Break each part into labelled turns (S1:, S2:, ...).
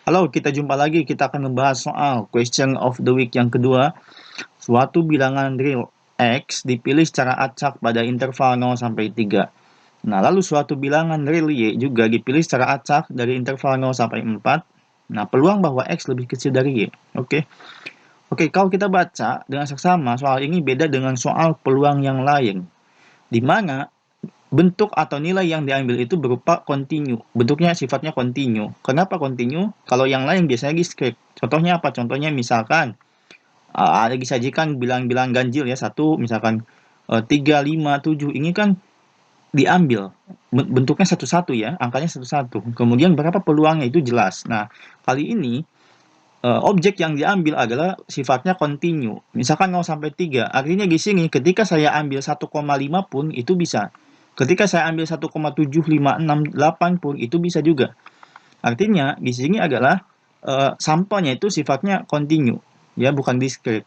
S1: Halo, kita jumpa lagi. Kita akan membahas soal question of the week yang kedua. Suatu bilangan real X dipilih secara acak pada interval 0 sampai 3. Nah, lalu suatu bilangan real Y juga dipilih secara acak dari interval 0 sampai 4. Nah, peluang bahwa X lebih kecil dari Y. Oke. Oke, kalau kita baca dengan seksama, soal ini beda dengan soal peluang yang lain. Di mana bentuk atau nilai yang diambil itu berupa kontinu. Bentuknya sifatnya kontinu. Kenapa kontinu? Kalau yang lain biasanya discrete. Contohnya apa? Contohnya misalkan ada disajikan bilang-bilang ganjil ya, satu misalkan 3, 5, 7. Ini kan diambil bentuknya satu-satu ya, angkanya satu-satu. Kemudian berapa peluangnya itu jelas. Nah, kali ini objek yang diambil adalah sifatnya kontinu. Misalkan 0 sampai 3. Artinya di sini ketika saya ambil 1,5 pun itu bisa. Ketika saya ambil 1,7568 pun itu bisa juga. Artinya di sini adalah sampelnya itu sifatnya kontinu, ya bukan discrete.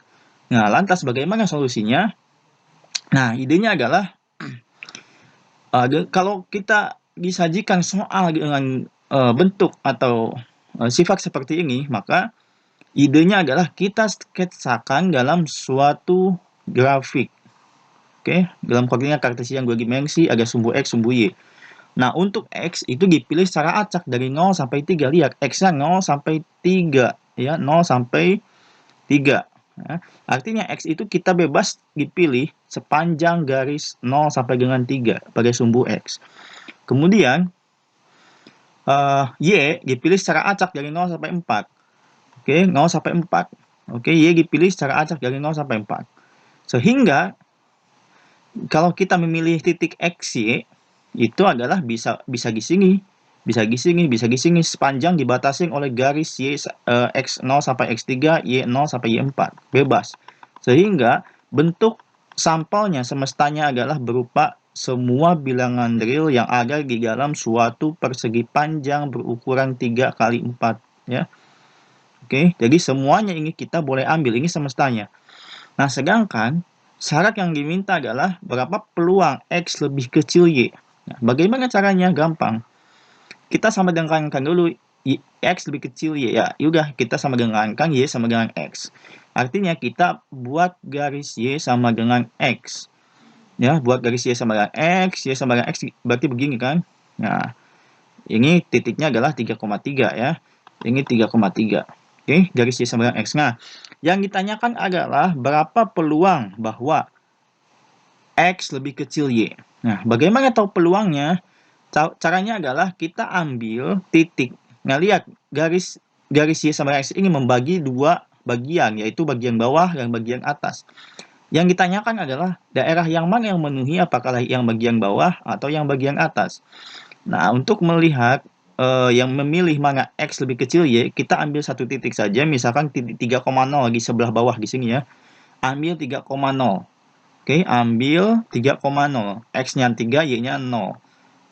S1: Nah, lantas bagaimana solusinya? Nah, idenya adalah kalau kita disajikan soal dengan bentuk atau sifat seperti ini, maka idenya adalah kita sketsakan dalam suatu grafik. Oke, dalam koordinat kartesian 2 dimensi ada sumbu X, sumbu Y. Nah, untuk X itu dipilih secara acak dari 0 sampai 3. Lihat, X-nya 0 sampai 3. Ya, 0 sampai 3. Ya, artinya X itu kita bebas dipilih sepanjang garis 0 sampai dengan 3 pada sumbu X. Kemudian, Y dipilih secara acak dari 0 sampai 4. Oke, 0 sampai 4. Oke, Y dipilih secara acak dari 0 sampai 4. Sehingga kalau kita memilih titik X, Y, itu adalah bisa di sini, bisa di sini, bisa di sini, sepanjang dibatasi oleh garis Y X0 sampai X3, Y0 sampai Y4. Bebas. Sehingga bentuk sampelnya semestanya adalah berupa semua bilangan real yang ada di dalam suatu persegi panjang berukuran 3 kali 4. Ya. Oke, jadi semuanya ini kita boleh ambil, ini semestanya. Nah, sedangkan syarat yang diminta adalah berapa peluang X lebih kecil Y. Nah, bagaimana caranya? Gampang. Kita sama dengankan dulu X lebih kecil Y. Ya, yaudah kita sama dengankan Y sama dengan X. Artinya kita buat garis Y sama dengan X. Ya, buat garis Y sama dengan X, Y sama dengan X berarti begini kan. Nah, ini titiknya adalah 3,3 ya. Ini 3,3. Oke, garis Y sama dengan X. Nah, yang ditanyakan adalah berapa peluang bahwa X lebih kecil Y. Nah, bagaimana tahu peluangnya? Caranya adalah kita ambil titik. Nah, lihat garis Y sama X ini membagi dua bagian, yaitu bagian bawah dan bagian atas. Yang ditanyakan adalah daerah yang mana yang memenuhi, apakah yang bagian bawah atau yang bagian atas. Nah, untuk melihat yang memilih mana X lebih kecil Y, kita ambil satu titik saja, misalkan titik 3,0 di sebelah bawah di sini ya. Ambil 3,0. Oke, ambil 3,0. X-nya 3, Y-nya 0.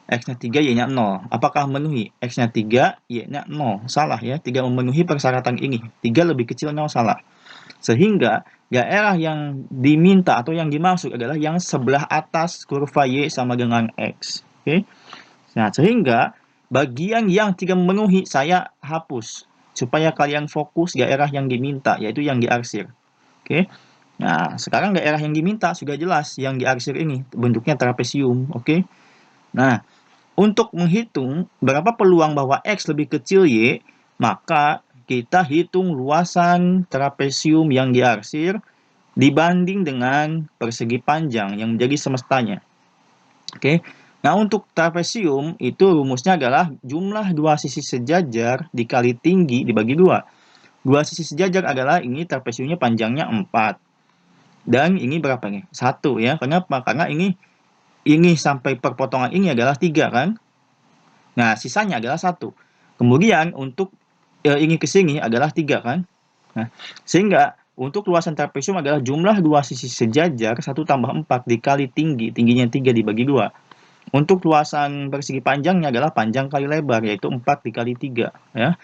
S1: X-nya 3, Y-nya 0. Apakah memenuhi? X-nya 3, Y-nya 0. Salah ya, tidak memenuhi persyaratan ini. 3 lebih kecil 0, salah. Sehingga daerah yang diminta atau yang dimaksud adalah yang sebelah atas kurva Y sama dengan X. Oke. Nah, sehingga bagian yang tidak memenuhi saya hapus supaya kalian fokus daerah yang diminta, yaitu yang diarsir. Oke. Nah, sekarang daerah yang diminta sudah jelas, yang diarsir ini bentuknya trapesium. Oke. Nah, untuk menghitung berapa peluang bahwa X lebih kecil Y, maka kita hitung luasan trapesium yang diarsir dibanding dengan persegi panjang yang menjadi semestanya. Oke. Nah, untuk trapesium itu rumusnya adalah jumlah dua sisi sejajar dikali tinggi dibagi 2. Dua sisi sejajar adalah ini trapesiumnya panjangnya 4. Dan ini berapa nih? 1 ya. Kenapa? Karena ini sampai perpotongan ini adalah 3 kan? Nah, sisanya adalah 1. Kemudian untuk ini ke sini adalah 3 kan? Nah, sehingga untuk luasan trapesium adalah jumlah dua sisi sejajar 1 tambah 4 dikali tinggi. Tingginya 3 dibagi 2. Untuk luasan persegi panjangnya adalah panjang kali lebar, yaitu 4 dikali 3. Ya.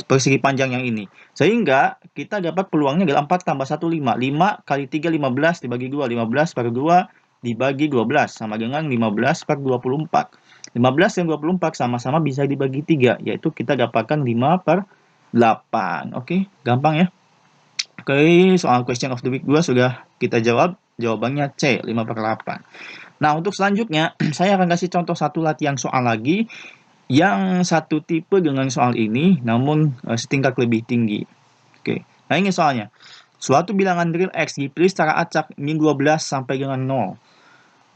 S1: Persegi panjang yang ini. Sehingga kita dapat peluangnya adalah 4 tambah 1, 5. 5 kali 3, 15 dibagi 2. 15 per 2 dibagi 12. Sama dengan 15 per 24. 15 dan 24 sama-sama bisa dibagi 3. Yaitu kita dapatkan 5 per 8. Oke, gampang ya. Oke, soal question of the week 2 sudah kita jawab. Jawabannya C, 5/8. Nah, untuk selanjutnya, saya akan kasih contoh satu latihan soal lagi yang satu tipe dengan soal ini, namun setingkat lebih tinggi. Oke, nah ini soalnya. Suatu bilangan real X dipilih secara acak min 12 sampai dengan 0.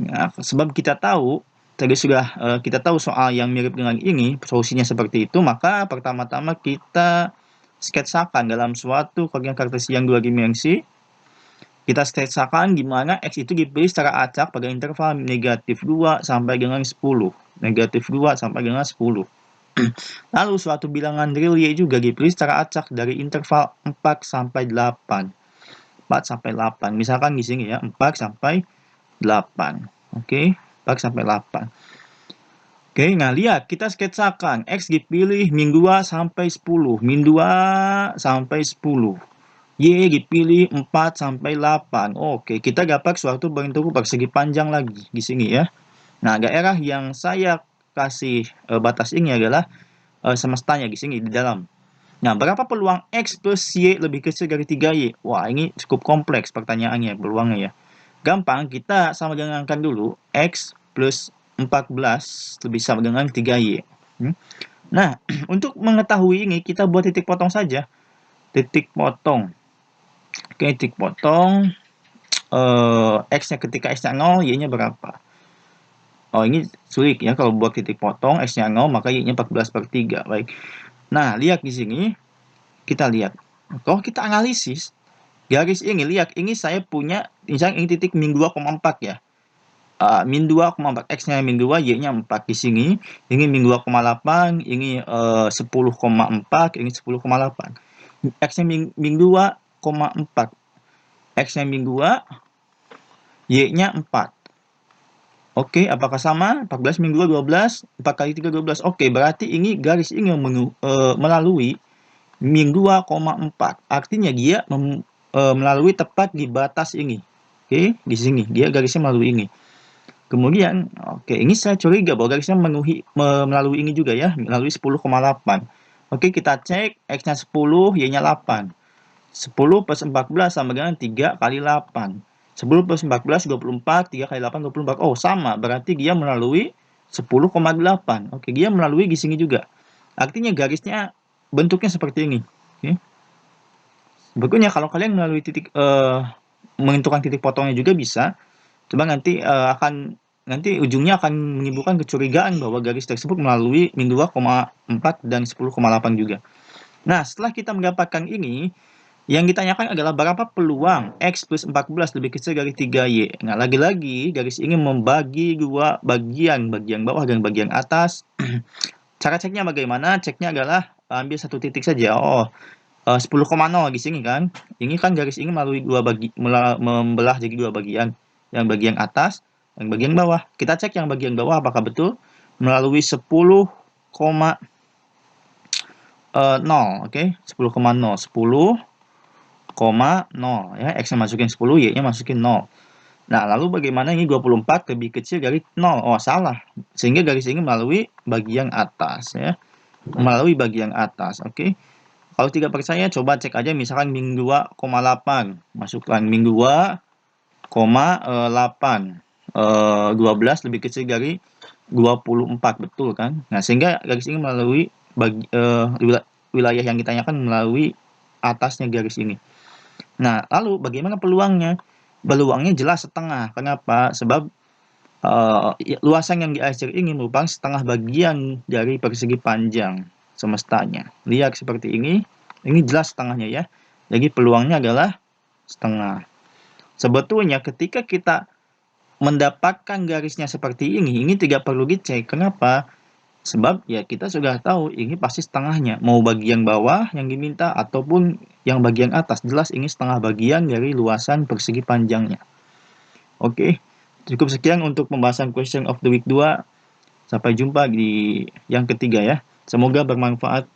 S1: Nah, sebab kita tahu, tadi sudah kita tahu soal yang mirip dengan ini, solusinya seperti itu, maka pertama-tama kita sketsakan dalam suatu koordinat kartesian 2 dimensi. Kita sketsakan gimana X itu dipilih secara acak pada interval negatif 2 sampai dengan 10. Negatif 2 sampai dengan 10. Lalu suatu bilangan real Y juga dipilih secara acak dari interval 4 sampai 8. 4 sampai 8. Misalkan di sini ya, 4 sampai 8. Oke, 4 sampai 8. Oke, nah lihat, kita sketsakan X dipilih min 2 sampai 10. Min 2 sampai 10. Y dipilih 4 sampai 8. Oke, kita dapat suatu bentuk persegi panjang lagi di sini ya. Nah, daerah yang saya kasih batas ini adalah semestanya di sini di dalam. Nah, berapa peluang X plus Y lebih kecil dari 3Y? Wah, ini cukup kompleks pertanyaannya, peluangnya ya. Gampang, kita sama dengankan dulu X plus 14 lebih sama dengan 3Y. Nah, untuk mengetahui ini, kita buat titik potong saja. Titik potong. Oke, titik potong. X-nya ketika X-nya 0, Y-nya berapa? Oh, ini sulit ya kalau buat titik potong. X-nya 0, maka Y-nya 14/3. Baik. Nah, lihat di sini. Kita lihat. Kalau kita analisis, garis ini, lihat. Ini saya punya, misalnya ini titik min 2,4 ya. Min 2,4. X-nya min 2, Y-nya 4 di sini. Ini min 2,8. Ini 10,4. Ini 10,8. X-nya min 2,4. X-nya min 2, Y-nya 4. Oke, apakah sama? 14 min 2, 12. 4 kali 3, 12. Oke, berarti ini garis ini melalui min 2,4. Artinya dia melalui tepat di batas ini. Oke, di sini. Dia garisnya melalui ini. Kemudian, oke, ini saya curiga bahwa garisnya melalui ini juga ya. Melalui 10,8. Oke, kita cek. X-nya 10, Y-nya 8. 10 plus 14 sama dengan 3 kali 8. 10 plus 14, 24. 3 kali 8, 24. Oh, sama. Berarti dia melalui 10,8. Oke, dia melalui di sini juga. Artinya garisnya bentuknya seperti ini. Oke. Berikutnya, kalau kalian melalui titik, menentukan titik potongnya juga bisa. Coba nanti nanti ujungnya akan menimbulkan kecurigaan bahwa garis tersebut melalui min 2,4 dan 10,8 juga. Nah, setelah kita mendapatkan ini, yang ditanyakan adalah berapa peluang X plus 14 lebih kecil dari 3Y. Nah, lagi-lagi garis ini membagi dua bagian bawah dan bagian atas. Cara ceknya bagaimana? Ceknya adalah ambil satu titik saja. 10,0 di sini kan. Ini kan garis ini melalui membelah jadi dua bagian. Yang bagian atas dan bagian bawah. Kita cek yang bagian bawah apakah betul melalui 10,0. Oke, 10,0. 10,0 ya, X-nya masukin 10, Y-nya masukin 0. Nah, lalu bagaimana ini 24 lebih kecil dari 0? Oh, salah. Sehingga garis ini melalui bagian atas ya. Melalui bagian atas, oke. Kalau tidak percaya, coba cek aja misalkan min 2,8. Masukkan min 2,8. 12 lebih kecil dari 24, betul kan? Nah, sehingga garis ini melalui wilayah yang ditanyakan melalui atasnya garis ini. Nah, lalu bagaimana peluangnya? Peluangnya jelas setengah. Kenapa? Sebab luasan yang diajar ini merupakan setengah bagian dari persegi panjang semestanya. Lihat seperti ini. Ini jelas setengahnya ya. Jadi peluangnya adalah setengah. Sebetulnya ketika kita mendapatkan garisnya seperti ini tidak perlu dicek. Kenapa? Sebab ya kita sudah tahu ini pasti setengahnya. Mau bagian bawah yang diminta ataupun yang bagian atas. Jelas ini setengah bagian dari luasan persegi panjangnya. Oke, cukup sekian untuk pembahasan question of the week 2. Sampai jumpa di yang ketiga ya. Semoga bermanfaat.